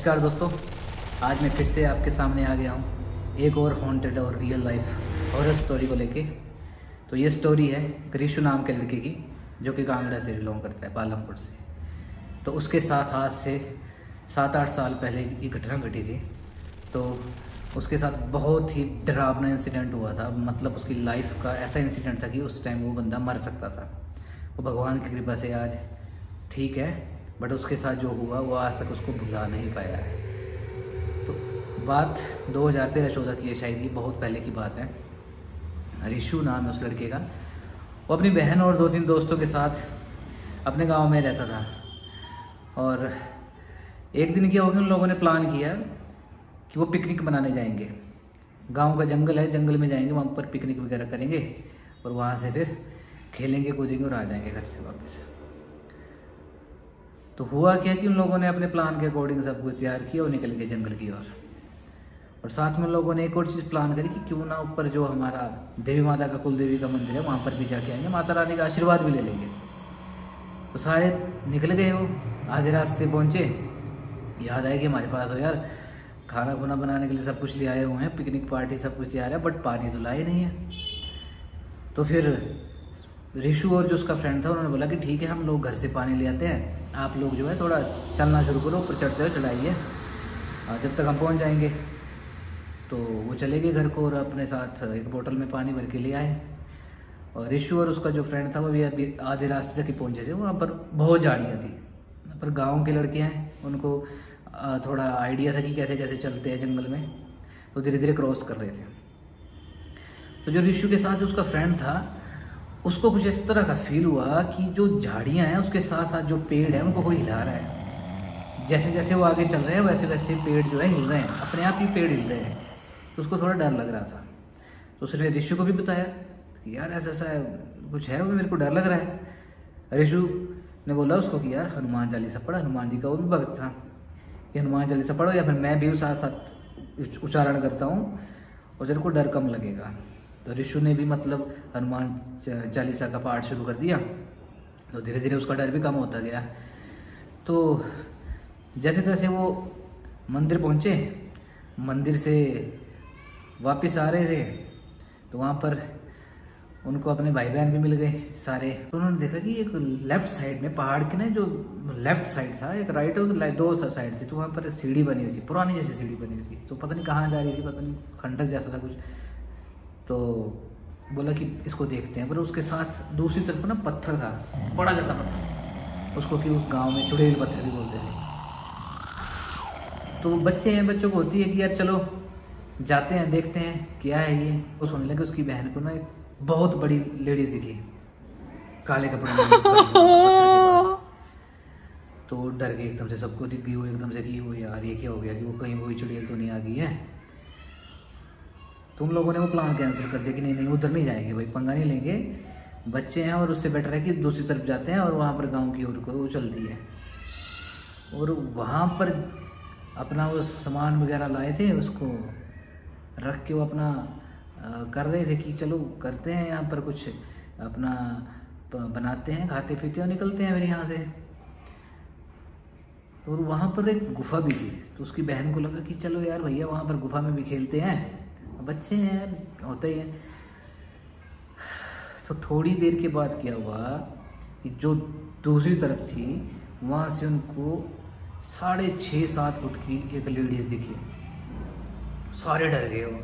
नमस्कार दोस्तों, आज मैं फिर से आपके सामने आ गया हूँ एक और हॉन्टेड और रियल लाइफ हॉरर स्टोरी को लेके। तो ये स्टोरी है एक रिशु नाम के लड़के की, जो कि कांगड़ा से बिलोंग करता है, पालमपुर से। तो उसके साथ आज से 7-8 साल पहले ये घटना घटी थी। तो उसके साथ बहुत ही डरावना इंसिडेंट हुआ था। मतलब उसकी लाइफ का ऐसा इंसिडेंट था कि उस टाइम वो बंदा मर सकता था। वो भगवान की कृपा से आज ठीक है, बट उसके साथ जो हुआ वो आज तक उसको भुला नहीं पाया है। तो बात 2013-14 की है शायद, ये बहुत पहले की बात है। रिशु नाम है उस लड़के का। वो अपनी बहन और 2-3 दोस्तों के साथ अपने गांव में रहता था। और एक दिन क्या हो गया, उन लोगों ने प्लान किया कि वो पिकनिक मनाने जाएंगे। गांव का जंगल है, जंगल में जाएंगे, वहाँ पर पिकनिक वगैरह करेंगे और वहाँ से फिर खेलेंगे कूदेंगे और आ जाएंगे घर से वापस। तो हुआ क्या कि उन लोगों ने अपने प्लान के अकॉर्डिंग सब कुछ तैयार किया और निकल गए जंगल की ओर। और साथ में लोगों ने एक और चीज़ प्लान करी कि क्यों ना ऊपर जो हमारा देवी माता का कुल देवी का मंदिर है वहाँ पर भी जाके आएंगे, माता रानी का आशीर्वाद भी ले लेंगे। तो सारे निकल गए। वो आधे रास्ते पहुँचे, याद आया कि हमारे पास हो यार खाना खुना बनाने के लिए सब कुछ ले आए हुए हैं, पिकनिक पार्टी सब कुछ तैयार है, बट पानी तो लाए नहीं है। तो फिर रिशु और जो उसका फ्रेंड था उन्होंने बोला कि ठीक है, हम लोग घर से पानी ले आते हैं, आप लोग जो है थोड़ा चलना शुरू करो, ऊपर चढ़ते हुए चढ़ाइए जब तक हम पहुंच जाएंगे। तो वो चले गए घर को और अपने साथ एक बोतल में पानी भर के ले आए। और रिशु और उसका जो फ्रेंड था वो भी अभी आधे रास्ते तक ही पहुंचे थे। वहाँ पर बहुत झाड़ियाँ थी, पर गाँव के लड़के हैं, उनको थोड़ा आइडिया था कि कैसे कैसे चलते हैं जंगल में। तो धीरे धीरे क्रॉस कर रहे थे। तो जो रिशु के साथ जो उसका फ्रेंड था, उसको कुछ इस तरह का फील हुआ कि जो झाड़ियां हैं उसके साथ साथ जो पेड़ है उनको कोई हिला रहा है। जैसे जैसे वो आगे चल रहे हैं वैसे वैसे पेड़ जो है हिल रहे हैं, अपने आप ही पेड़ हिल रहे हैं। तो उसको थोड़ा डर लग रहा था। तो उसने रिशु को भी बताया कि यार ऐसा ऐसा कुछ है, वो मेरे को डर लग रहा है। रिशु ने बोला उसको कि यार हनुमान चालीसा पढ़ा, हनुमान जी का वो भी भक्त था, कि हनुमान चालीसा पढ़ो या फिर मैं भी साथ साथ उच्चारण करता हूँ और तेरे को डर कम लगेगा। तो रिशु ने भी मतलब हनुमान चालीसा का पाठ शुरू कर दिया। तो धीरे धीरे उसका डर भी कम होता गया। तो जैसे तैसे वो मंदिर पहुंचे, मंदिर से वापस आ रहे थे तो वहाँ पर उनको अपने भाई बहन भी मिल गए सारे। तो उन्होंने देखा कि एक लेफ्ट साइड में पहाड़ के ना जो लेफ्ट साइड था, एक राइट और दो साइड थी, तो वहाँ पर सीढ़ी बनी हुई थी, पुरानी जैसी सीढ़ी बनी हुई थी। तो पता नहीं कहाँ जा रही थी, पता नहीं खंडर जैसा था कुछ। तो बोला कि इसको देखते हैं, पर उसके साथ दूसरी तरफ ना पत्थर था, बड़ा जैसा पत्थर, उसको कि उस गांव में चुड़ैल पत्थर भी बोलते थे। तो बच्चे हैं, बच्चों को होती है कि यार चलो जाते हैं देखते हैं क्या है ये। वो सुनने लगे उसकी बहन को ना एक बहुत बड़ी लेडीज दिखी काले कपड़े में। तो डर गए एकदम से, सबको दिख गई वो एकदम से कि वो यार ये क्या हो गया, कि वो कहीं वही चुड़ैल तो नहीं आ गई है। तुम लोगों ने वो प्लान कैंसिल कर दिया कि नहीं नहीं उधर नहीं जाएंगे भाई, पंगा नहीं लेंगे, बच्चे हैं और उससे बेटर है कि दूसरी तरफ जाते हैं। और वहाँ पर गांव की ओर को वो चलती है। और वहाँ पर अपना वो सामान वगैरह लाए थे, उसको रख के वो अपना कर रहे थे कि चलो करते हैं यहाँ पर कुछ अपना बनाते हैं, खाते पीते और निकलते हैं फिर यहाँ से। और वहाँ पर एक गुफा भी थी। तो उसकी बहन को लगा कि चलो यार भैया वहाँ पर गुफा में भी खेलते हैं, बच्चे हैं होते ही हैं। तो थोड़ी देर के बाद क्या हुआ कि जो दूसरी तरफ थी वहाँ से उनको 6.5-7 फुट की एक लेडीज दिखी। सारे डर गए हो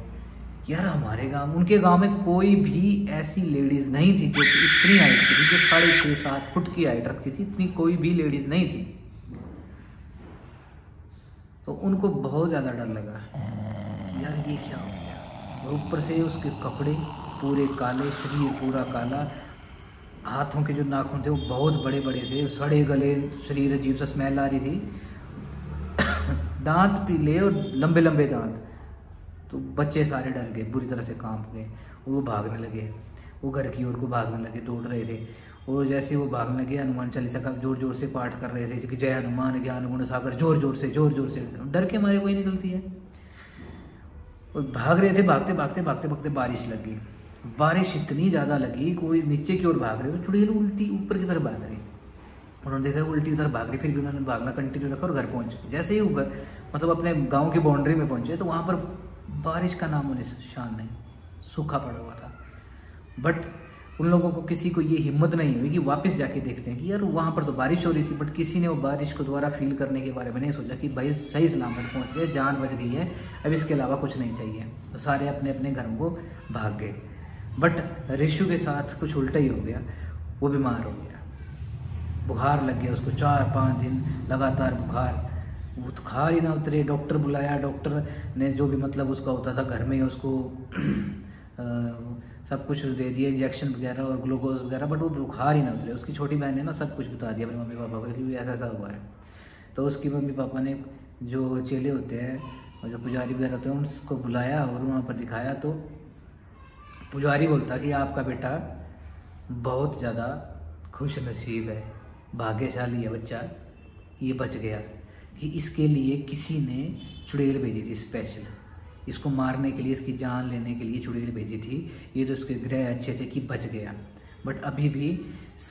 यार, हमारे गांव, उनके गांव में कोई भी ऐसी लेडीज नहीं थी जो इतनी हाइट की थी, जो 6.5-7 फुट की हाइट रखती थी, इतनी कोई भी लेडीज नहीं थी। तो उनको बहुत ज्यादा डर लगा यार ये क्या हो गया। और ऊपर से उसके कपड़े पूरे काले, शरीर पूरा काला, हाथों के जो नाखून थे वो बहुत बड़े बड़े थे, सड़े गले, शरीर अजीब सा स्मेल आ रही थी, दांत पीले और लंबे लंबे दांत। तो बच्चे सारे डर गए, बुरी तरह से कांप गए और वो भागने लगे, वो घर की ओर को भागने लगे, दौड़ रहे थे। और जैसे वो भागने लगे, हनुमान चालीसा का जोर जोर से पाठ कर रहे थे कि जय हनुमान ज्ञान गुण सागर, जोर जोर से, डर के मारे कोई निकलती है। और भाग रहे थे, भागते भागते भागते भागते बारिश लगी। बारिश इतनी ज़्यादा लगी, कोई नीचे की ओर भाग रहे तो चुड़ैल उल्टी ऊपर की तरफ भाग रही। उन्होंने देखा उल्टी तरफ भाग रही, फिर भी उन्होंने भागना कंटिन्यू रखा और घर पहुंच गए। जैसे ही वो घर मतलब अपने गांव की बाउंड्री में पहुंचे तो वहाँ पर बारिश का नामो निशान नहीं, सूखा पड़ा हुआ था। बट उन लोगों को किसी को ये हिम्मत नहीं हुई कि वापस जाके देखते हैं कि यार वहाँ पर तो बारिश हो रही थी, बट किसी ने वो बारिश को दोबारा फील करने के बारे में नहीं सोचा कि भाई सही सलामत पहुँच गए, जान बच गई है, अब इसके अलावा कुछ नहीं चाहिए। तो सारे अपने अपने घरों को भाग गए। बट ऋषु के साथ कुछ उल्टा ही हो गया, वो बीमार हो गया, बुखार लग गया उसको, 4-5 दिन लगातार बुखार, वो तो खा ही ना उतरे। डॉक्टर बुलाया, डॉक्टर ने जो भी मतलब उसका होता था घर में ही उसको सब कुछ दे दिए, इंजेक्शन वगैरह और ग्लूकोज वगैरह, बट वो बुखार ही ना उतरे। उसकी छोटी बहन ने ना सब कुछ बता दिया अपने मम्मी पापा को कि ऐसा ऐसा हुआ है। तो उसकी मम्मी पापा ने जो चेले होते हैं और जो पुजारी वगैरह होते हैं उनको बुलाया और वहाँ पर दिखाया। तो पुजारी बोलता कि आपका बेटा बहुत ज़्यादा खुश नसीब है, भाग्यशाली है बच्चा, ये बच गया, कि इसके लिए किसी ने चुड़ैल भेजी थी स्पेशल, इसको मारने के लिए, इसकी जान लेने के लिए चुड़ैल भेजी थी। ये तो उसके ग्रह अच्छे थे कि बच गया। बट अभी भी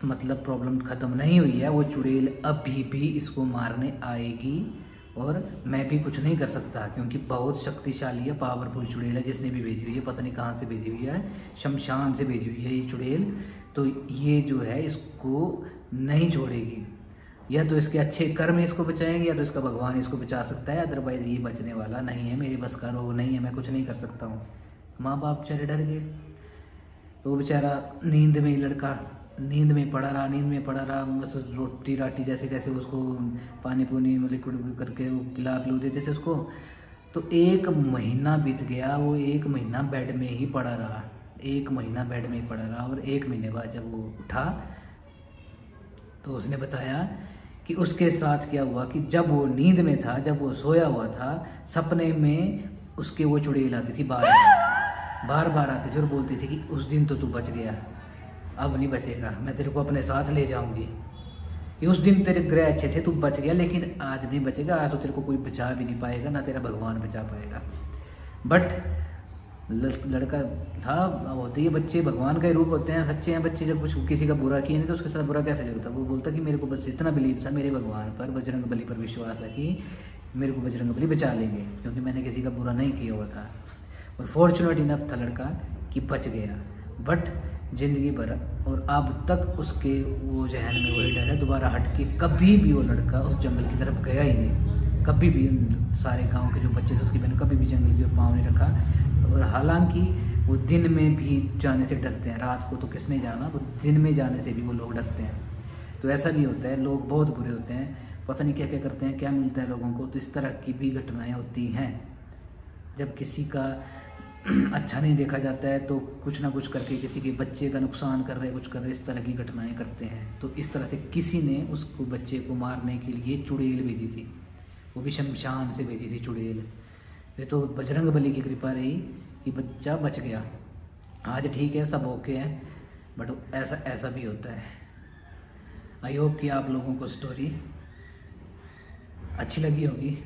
मतलब प्रॉब्लम ख़त्म नहीं हुई है, वो चुड़ैल अभी भी इसको मारने आएगी और मैं भी कुछ नहीं कर सकता क्योंकि बहुत शक्तिशाली है, पावरफुल चुड़ैल है। जिसने भी भेजी हुई है, पता नहीं कहाँ से भेजी हुई है, शमशान से भेजी हुई है ये चुड़ैल। तो ये जो है इसको नहीं छोड़ेगी, या तो इसके अच्छे कर्म इसको बचाएंगे या तो इसका भगवान इसको बचा सकता है, अदरवाइज ये बचने वाला नहीं है। मेरे बस का रोग नहीं है, मैं कुछ नहीं कर सकता हूँ। माँ बाप बेचारे डर गए। तो वो बेचारा नींद में ही, लड़का नींद में पड़ा रहा, बस रोटी राटी जैसे कैसे उसको पानी पूनी लिक्विड करके वो पिला देते थे उसको। तो 1 महीना बीत गया, वो 1 महीना बेड में ही पड़ा रहा, 1 महीना बेड में ही पड़ा रहा। और 1 महीने बाद जब वो उठा तो उसने बताया कि उसके साथ क्या हुआ कि जब वो नींद में था, जब वो सोया हुआ था, सपने में उसके वो चुड़ैल आती थी, बार बार आती थी और बोलती थी कि उस दिन तो तू बच गया, अब नहीं बचेगा, मैं तेरे को अपने साथ ले जाऊंगी। कि उस दिन तेरे ग्रह अच्छे थे, तू बच गया, लेकिन आज नहीं बचेगा, आज तो तेरे को कोई बचा भी नहीं पाएगा, ना तेरा भगवान बचा पाएगा। बट लड़का था, होते ही बच्चे भगवान का ही रूप होते हैं, सच्चे हैं बच्चे। जब कुछ किसी का बुरा किए नहीं तो उसके साथ बुरा कैसे लगता। वो बोलता कि मेरे को बस इतना बिलीव था मेरे भगवान पर, बजरंग बली पर विश्वास है कि मेरे को बजरंग बली बचा लेंगे क्योंकि मैंने किसी का बुरा नहीं किया हुआ था। और फॉर्चुनेट इनफ था लड़का कि बच गया। बट जिंदगी भर और अब तक उसके वो जहन में वही डर है, दोबारा हट के कभी भी वो लड़का उस जंगल की तरफ गया ही नहीं। कभी भी सारे गांव के जो बच्चे थे उसकी बहन कभी भी जंगल की ओर पाँव नहीं रखा। और हालांकि वो दिन में भी जाने से डरते हैं, रात को तो किसने जाना, वो दिन में जाने से भी वो लोग डरते हैं। तो ऐसा भी होता है, लोग बहुत बुरे होते हैं, पता नहीं क्या क्या करते हैं, क्या मिलता है लोगों को। तो इस तरह की भी घटनाएं होती हैं। जब किसी का अच्छा नहीं देखा जाता है तो कुछ ना कुछ करके किसी के बच्चे का नुकसान कर रहे, कुछ कर रहे, इस तरह की घटनाएं करते हैं। तो इस तरह से किसी ने उसको बच्चे को मारने के लिए चुड़ैल भेजी थी, वो भी शमशान से भेजी थी चुड़ैल। ये तो बजरंग बली की कृपा रही कि बच्चा बच गया। आज ठीक है, सब ओके है, बट ऐसा भी होता है। आई होप कि आप लोगों को स्टोरी अच्छी लगी होगी।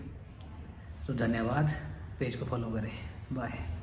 तो धन्यवाद, पेज को फॉलो करें, बाय।